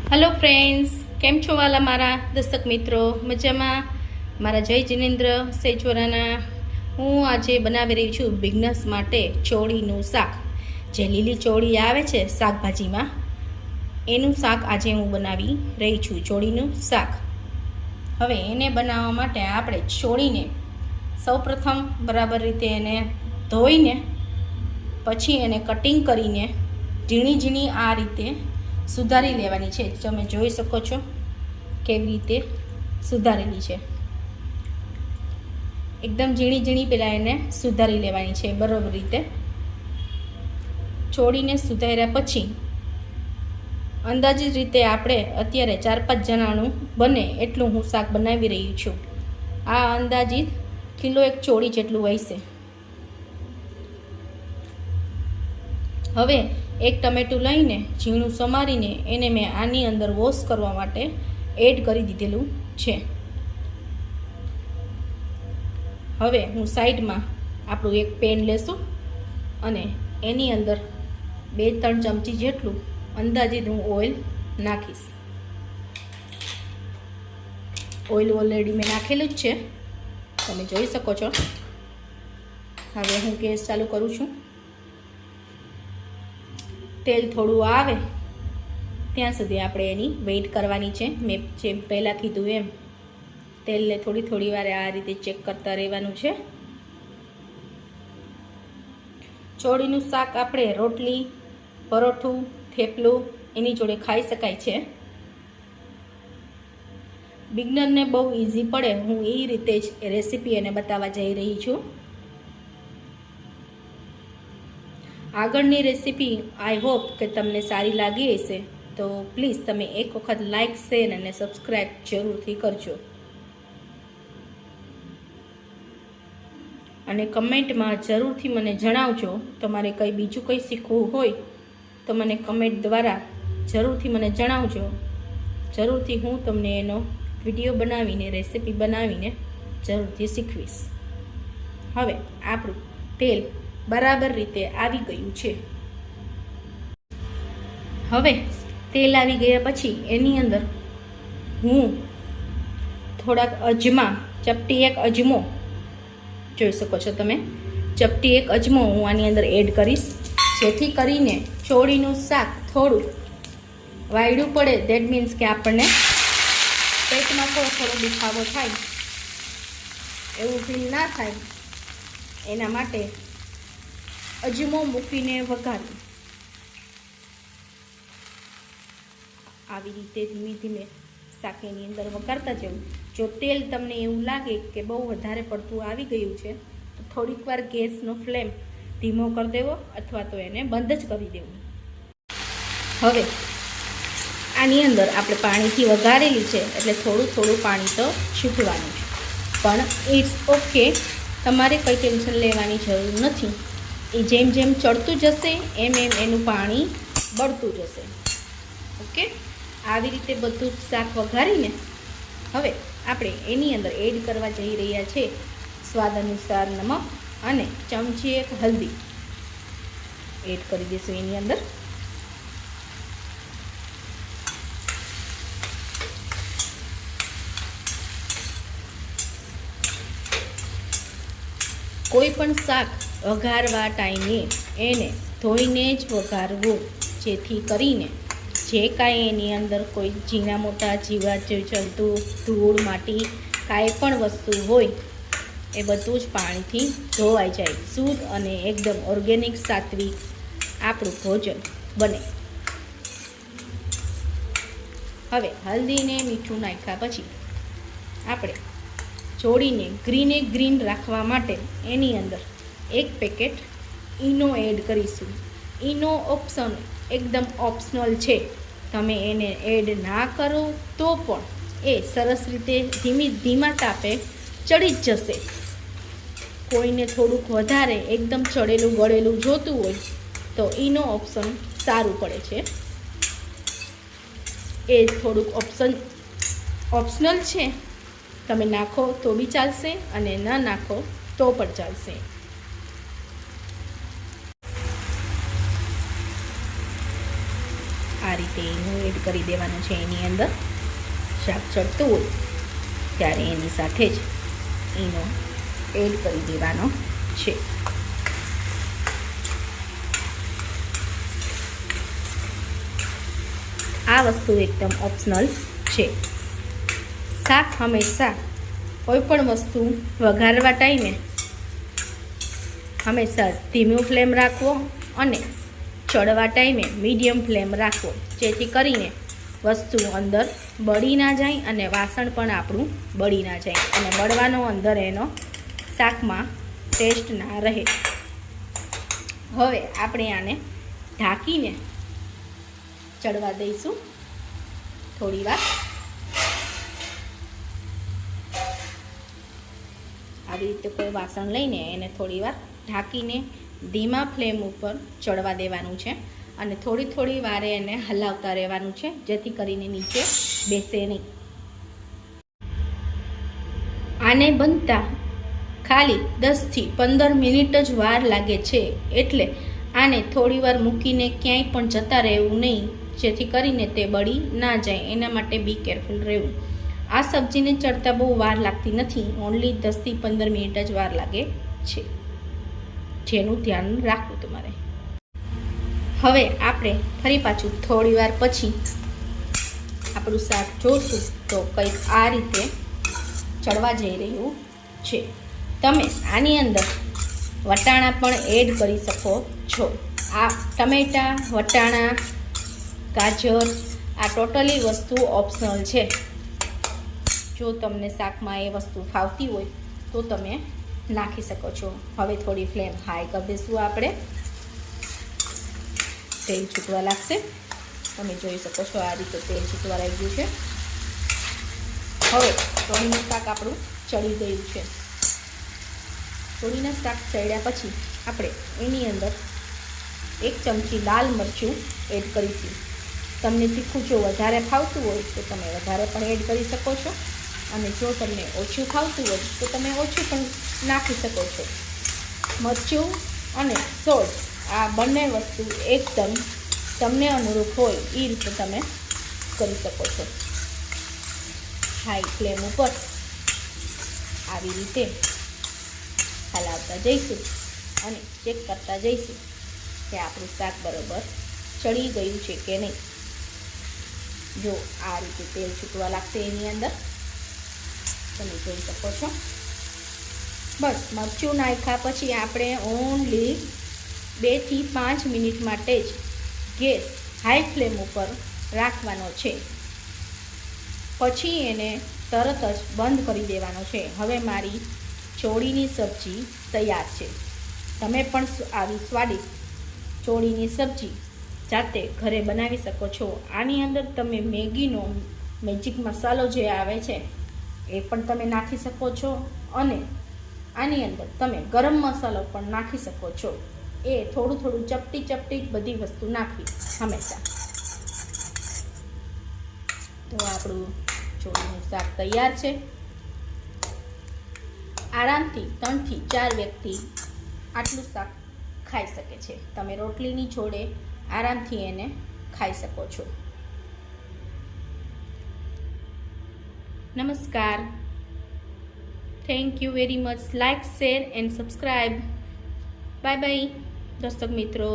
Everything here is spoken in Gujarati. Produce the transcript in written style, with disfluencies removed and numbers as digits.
हेलो फ्रेंड्स, केम छो वाला मारा दर्शक मित्रों? मजामां? मारा जय जिनेन्द्र सेजवराना। हूँ आजे बनावी रही छूँ बिगनर्स माटे ચોળીનું શાક। जे લીલી ચોળી આવે છે શાકભાજીમાં, એનું શાક આજે હું બનાવી રહી છું, ચોળીનું શાક। હવે એને બનાવવા માટે આપણે ચોળીને સૌપ્રથમ બરાબર રીતે એને ધોઈને પછી એને કટિંગ કરીને ઝીણી ઝીણી આ રીતે સુધારી લેવાની છે। તમે જોઈ શકો છો કેવી રીતે સુધારેલી છે। એકદમ ઝીણી ઝીણી પહેલાં એને સુધારી લેવાની છે બરાબર રીતે। ચોળીને સુધાર્યા પછી અંદાજિત રીતે આપણે અત્યારે 4-5 જણાનું બને એટલું હું શાક બનાવી રહી છું। આ અંદાજિત કિલો 1 ચોળી જેટલું હશે। હવે એક ટમેટું લઈને ઝીણું સમારીને એને મેં આની અંદર વોશ કરવા માટે એડ કરી દીધેલું છે। હવે હું સાઈડમાં આપણું એક પેન લેશું અને એની અંદર 2-3 ચમચી જેટલું અંદાજિત હું ઓઇલ નાખીશ। ઓઇલ ઓલરેડી મેં નાખેલું જ છે, તમે જોઈ શકો છો। હવે હું ગેસ ચાલુ કરું છું। તેલ થોડું આવે ત્યાં સુધી આપણે એની વેઇટ કરવાની છે। મેં જેમ પહેલાં કીધું એમ તેલને થોડી વાર આ રીતે ચેક કરતા રહેવાનું છે। ચોળીનું શાક આપણે રોટલી, પરોઠું, થેપલું એની જોડે ખાઈ શકાય છે। બિગનરને બહુ ઇઝી પડે, હું એ રીતે જ રેસીપી એને બતાવવા જઈ રહી છું। આગળની રેસીપી આઈ હોપ કે તમને સારી લાગી હશે, તો પ્લીઝ તમે એક વખત લાઇક, શેર અને સબસ્ક્રાઈબ જરૂરથી કરજો અને કમેન્ટમાં જરૂરથી મને જણાવજો। તમારે કંઈ બીજું કંઈ શીખવું હોય તો મને કમેન્ટ દ્વારા જરૂરથી મને જણાવજો। જરૂરથી હું તમને એનો વિડીયો બનાવીને રેસીપી બનાવીને જરૂરથી શીખવીશ। હવે આપણું તેલ બરાબર રીતે આવી ગયું છે। હવે તેલ આવી ગયા પછી એની અંદર હું થોડાક અજમા, ચપટી 1 અજમો જોઈ શકો છો તમે, ચપટી 1 અજમો હું આની અંદર એડ કરીશ, જેથી કરીને ચોળીનું શાક થોડું વાયડું પડે। દેટ મીન્સ કે આપણને પેટમાં થોડો દુખાવો થાય એવું ફીલ ના થાય, એના માટે અજમો મૂકીને વઘારું। આવી રીતે ધીમે ધીમે શાક એની અંદર વઘારતા જવું। જો તેલ તમને એવું લાગે કે બહુ વધારે પડતું આવી ગયું છે તો થોડીક વાર ગેસનો ફ્લેમ ધીમો કરી દેવો અથવા તો એને બંધ જ કરી દેવું। હવે આની અંદર આપણે પાણીથી વઘારેલી છે એટલે થોડું પાણી તો છૂટવાનું છે, પણ ઇટ્સ ઓકે, તમારે કંઈ ટેન્શન લેવાની જરૂર નથી। એ જેમ જેમ ચડતું જશે એમ એનું પાણી બળતું જશે। ઓકે, આવી રીતે બધું શાક વઘારીને હવે આપણે એની અંદર એડ કરવા જઈ રહ્યા છે સ્વાદ અનુસાર નમક અને ચમચી 1 હલ્દી એડ કરી દઈશું એની અંદર। કોઈ પણ શાક વઘારવા ટાઈમે એને ધોઈને જ વઘારવું, જેથી કરીને જે કાંઈ એની અંદર કોઈ ઝીણા મોટા જીવજંતુ, ધૂળ, માટી કાંઈ પણ વસ્તુ હોય એ બધું જ પાણીથી ધોવાઈ જાય, શુદ્ધ અને એકદમ ઓર્ગેનિક સાત્વિક આપણું ભોજન બને। હવે હલ્દીને મીઠું નાખ્યા પછી આપણે ચોળીને ગ્રીન રાખવા માટે એની અંદર 1 પેકેટ ઈનો એડ કરીશું। ઈનો એકદમ ઓપ્શનલ છે, તમે એને એડ ના કરો તો પણ એ સરસ રીતે ધીમા તાપે ચડી જ જશે। કોઈને થોડુંક વધારે એકદમ ચડેલું ગળેલું જોતું હોય તો ઈનો ઓપ્શન સારું પડે છે। એ થોડુંક ઓપ્શનલ છે, તમે નાખો તો બી ચાલશે અને ન નાખો તો પણ ચાલશે। આ રીતે એનું એડ કરી દેવાનું છે એની અંદર. શાક ચડતું હોય ત્યારે એની સાથે જ એનો એડ કરી દેવાનો છે. આ વસ્તુ એકદમ ઓપ્શનલ છે. શાક હંમેશા કોઈ પણ વસ્તુ વઘારવા ટાઈમે હંમેશા ધીમું ફ્લેમ રાખવો અને ચડવા ટાઈમે મીડિયમ ફ્લેમ રાખવો, જેથી કરીને વસ્તુ અંદર બળી ના જાય અને વાસણ પણ આપણું બળી ના જાય અને બળવાનો અંદર એનો શાકમાં ટેસ્ટ ના રહે. હવે આપણે આને ઢાંકીને ચડવા દઈશું થોડી વાર. આવી રીતે કોઈ વાસણ લઈને એને થોડી વાર ઢાંકીને ધીમા ફ્લેમ ઉપર ચડવા દેવાનું છે અને થોડી થોડી વારે એને હલાવતા રહેવાનું છે, જેથી કરીને નીચે બેસે નહીં. આને બનતા ખાલી 10 થી 15 મિનિટ જ વાર લાગે છે, એટલે આને થોડી વાર મૂકીને ક્યાંય પણ જતા રહેવું નહીં, જેથી કરીને તે બળી ના જાય. એના માટે બી કેરફુલ રહેવું. આ સબ્જીને ચડતા બહુ વાર લાગતી નથી, ઓનલી 10 થી 15 મિનિટ જ વાર લાગે છે, જેનું ધ્યાન રાખવું તમારે. હવે આપણે ફરી પાછું થોડી વાર પછી આપણું શાક જોશું તો કંઈક આ રીતે ચડવા જઈ રહ્યું છે. તમે આની અંદર વટાણા પણ એડ કરી શકો છો. આ ટમેટાં, વટાણા, ગાજર, આ ટોટલી વસ્તુ ઓપ્શનલ છે. જો તમને શાકમાં એ વસ્તુ ફાવતી હોય તો તમે નાખી શકો છો. હવે થોડી ફ્લેમ હાઈ કરી દઈશું આપણે. તેલ છૂટવા લાગશે. તમે જોઈ શકો છો આ રીતે તેલ છૂટવા લાગ્યું છે. હવે ચોળીનું શાક આપણું ચડી ગયું છે. ચોળીના શાક ચડ્યા પછી આપણે એની અંદર 1 ચમચી લાલ મરચું એડ કરીશું. તમને તીખું જો વધારે ફાવતું હોય તો તમે વધારે પણ એડ કરી શકો છો, અને જો તમને ઓછું ફાવતું હોય તો તમે ઓછું પણ નાખી શકો છો. મરચું અને સોલ્ટ આ બંને વસ્તુ એકદમ તમને અનુરૂપ હોય એ રીતે તમે કરી શકો છો. હાઈ ફ્લેમ ઉપર આવી રીતે હલાવતા જઈશું અને ચેક કરતા જઈશું કે આપણું શાક બરાબર ચડી ગયું છે કે નહીં. જો આ રીતે તેલ છૂટવા લાગશે એની અંદર, તમે જોઈ શકો છો. બસ મરચું નાખ્યા પછી આપણે ઓનલી 2 થી 5 મિનિટ માટે જ ગેસ હાઈ ફ્લેમ ઉપર રાખવાનો છે, પછી એને તરત જ બંધ કરી દેવાનો છે. હવે મારી ચોળીની સબ્જી તૈયાર છે. તમે પણ આવી સ્વાદિષ્ટ ચોળીની સબ્જી જાતે ઘરે બનાવી શકો છો. આની અંદર તમે મેગીનો મેજિક મસાલો જે આવે છે એ પણ તમે નાખી શકો છો, અને આની અંદર તમે ગરમ મસાલો પણ નાખી શકો છો. એ થોડું થોડું ચપટી ચપટી બધી વસ્તુ નાખવી હંમેશા. તો આપણું ચોળીનું શાક તૈયાર છે. આરામથી 3 થી 4 વ્યક્તિ આટલું શાક ખાઈ શકે છે. તમે રોટલીની જોડે આરામથી એને ખાઈ શકો છો. નમસ્કાર. Thank you very much. Like, share and subscribe. Bye bye દર્શક મિત્રો.